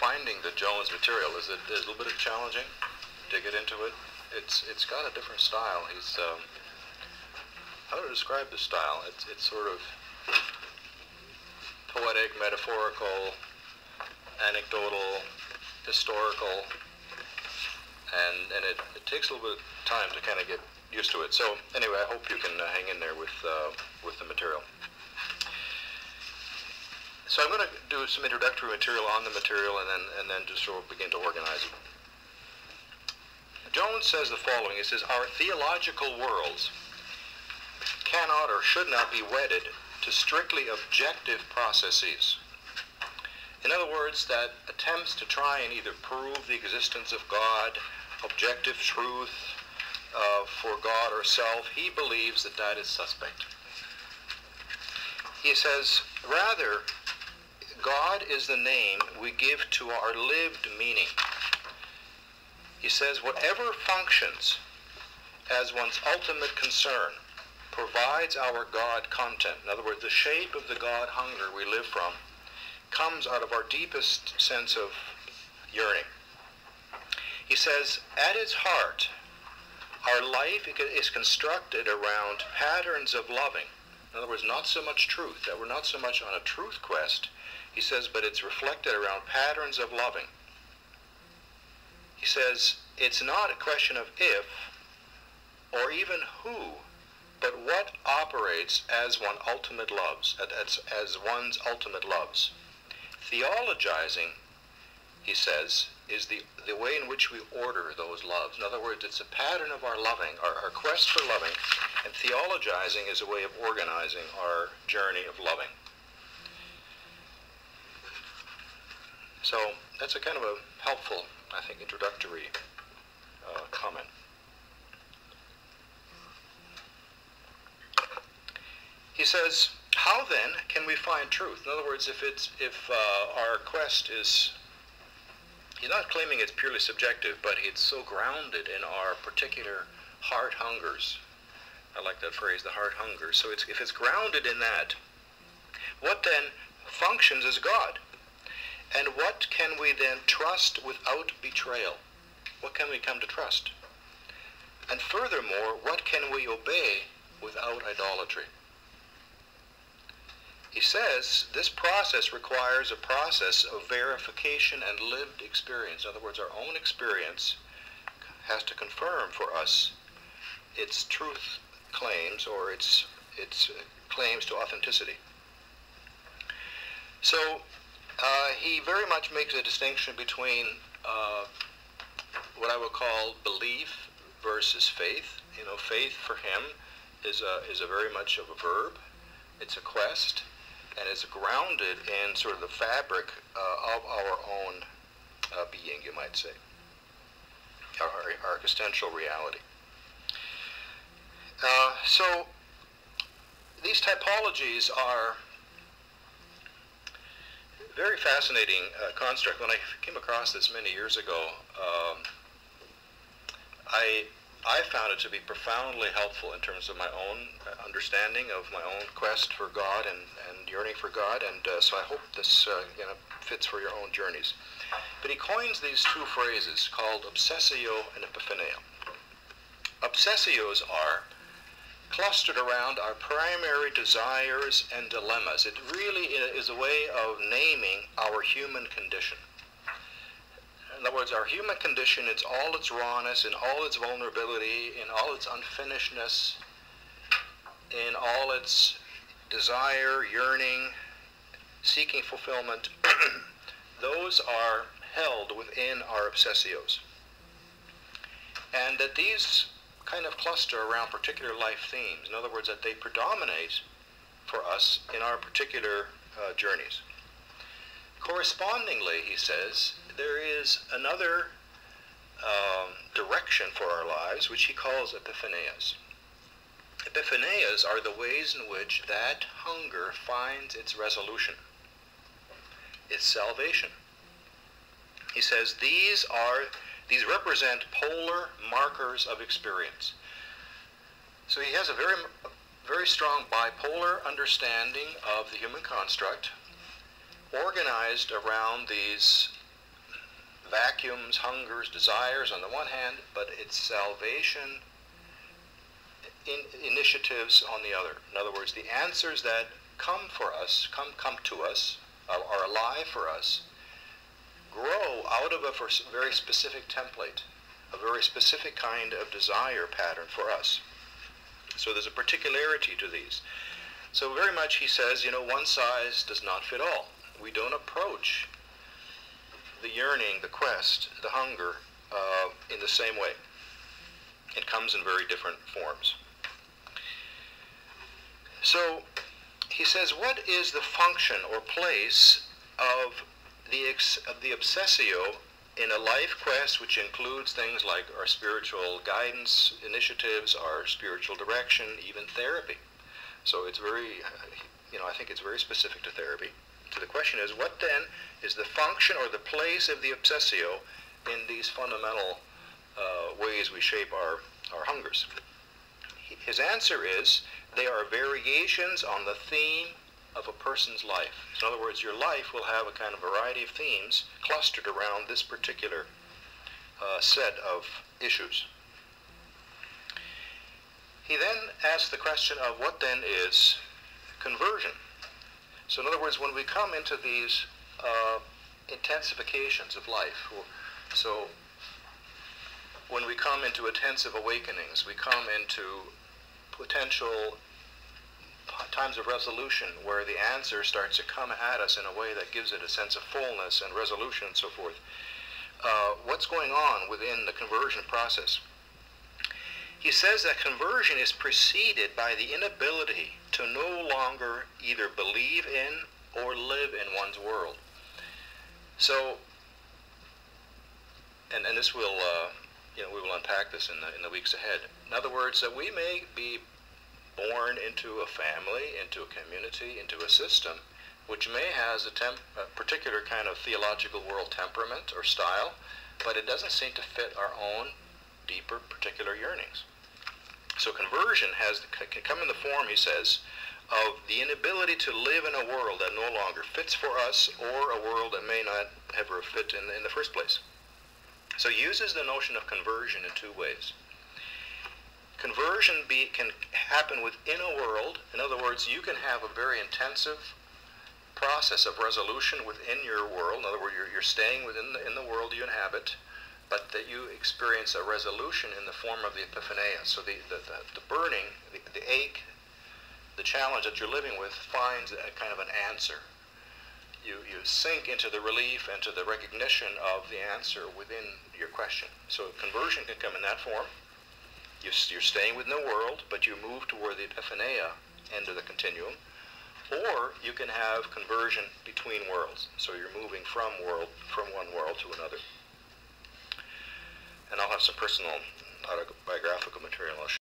finding the Jones material is a little bit challenging to get into it. It's got a different style. He's how to describe the style? It's sort of poetic, metaphorical, anecdotal, historical, and it takes a little bit of time to kind of get used to it. So anyway, I hope you can hang in there with the material. So I'm going to do some introductory material on the material, and then just sort of begin to organize it. Jones says the following. He says, "Our theological worlds cannot or should not be wedded to strictly objective processes. In other words, that attempts to try and either prove the existence of God, objective truth for God or self, he believes that is suspect. He says, rather, God is the name we give to our lived meaning. He says, whatever functions as one's ultimate concern provides our God content. In other words, the shape of the God hunger we live from comes out of our deepest sense of yearning. He says, at its heart, our life is constructed around patterns of loving. In other words, not so much truth, that we're not so much on a truth quest, he says, but it's reflected around patterns of loving. He says, it's not a question of if, or even who, but what operates as one ultimate loves, as one's ultimate loves. Theologizing, he says, is the way in which we order those loves. In other words, it's a pattern of our loving, our quest for loving, and theologizing is a way of organizing our journey of loving. So that's a kind of a helpful, I think, introductory comment. He says, how then can we find truth? In other words, if our quest is, he's not claiming it's purely subjective, but it's so grounded in our particular heart hungers. I like that phrase, the heart hunger. So if it's grounded in that, what then functions as God? And what can we then trust without betrayal? What can we come to trust? And furthermore, what can we obey without idolatry? He says this process requires a process of verification and lived experience. In other words, our own experience has to confirm for us its truth claims or its claims to authenticity. So he very much makes a distinction between what I would call belief versus faith. You know, faith for him is a very much of a verb. It's a quest, and it's grounded in sort of the fabric of our own being, you might say, our existential reality. So these typologies are very fascinating construct. When I came across this many years ago, I found it to be profoundly helpful in terms of my own understanding of my own quest for God and yearning for God, and so I hope this fits for your own journeys. But he coins these two phrases called obsessio and epiphaneo. Obsessios are clustered around our primary desires and dilemmas. It really is a way of naming our human condition. In other words, our human condition, it's all its rawness, in all its vulnerability, in all its unfinishedness, in all its desire, yearning, seeking fulfillment. Those are held within our obsessios. And that these kind of cluster around particular life themes. In other words, that they predominate for us in our particular journeys. Correspondingly, he says, there is another direction for our lives, which he calls epiphaneas. Epiphaneas are the ways in which that hunger finds its resolution, its salvation. He says these these represent polar markers of experience. So he has a very strong bipolar understanding of the human construct, organized around these vacuums, hungers, desires on the one hand, but its salvation initiatives on the other. In other words, the answers that come for us, come to us, are alive for us, grow out of a very specific template, a very specific kind of desire pattern for us. So there's a particularity to these. So very much he says, one size does not fit all. We don't approach the yearning, the quest, the hunger in the same way. It comes in very different forms. So he says, what is the function or place of the obsessio in a life quest which includes things like our spiritual guidance initiatives, our spiritual direction, even therapy? So it's very, I think it's very specific to therapy. So the question is, what then is the function or the place of the obsessio in these fundamental ways we shape our hungers? His answer is, they are variations on the theme of a person's life. So in other words, your life will have a kind of variety of themes clustered around this particular set of issues. He then asks the question of what then is conversion. So in other words, when we come into these intensifications of life, so when we come into intensive awakenings, we come into potential times of resolution where the answer starts to come at us in a way that gives it a sense of fullness and resolution and so forth. What's going on within the conversion process? He says that conversion is preceded by the inability to no longer either believe in or live in one's world. So, and this will, we will unpack this in the weeks ahead. In other words, that we may be born into a family, into a community, into a system, which may has a particular kind of theological world temperament or style, but it doesn't seem to fit our own deeper particular yearnings. So conversion can come in the form, he says, of the inability to live in a world that no longer fits for us, or a world that may not ever fit in the first place. So he uses the notion of conversion in two ways. Conversion can happen within a world. In other words, you can have a very intensive process of resolution within your world. In other words, you're staying within the world you inhabit, but that you experience a resolution in the form of the epiphaneia. So the burning, the ache, the challenge that you're living with finds a kind of an answer. You sink into the relief and to the recognition of the answer within your question. So conversion can come in that form. You're staying within the world, but you move toward the epiphaneia end of the continuum. Or you can have conversion between worlds. So you're moving from one world to another. And I'll have some personal autobiographical material I'll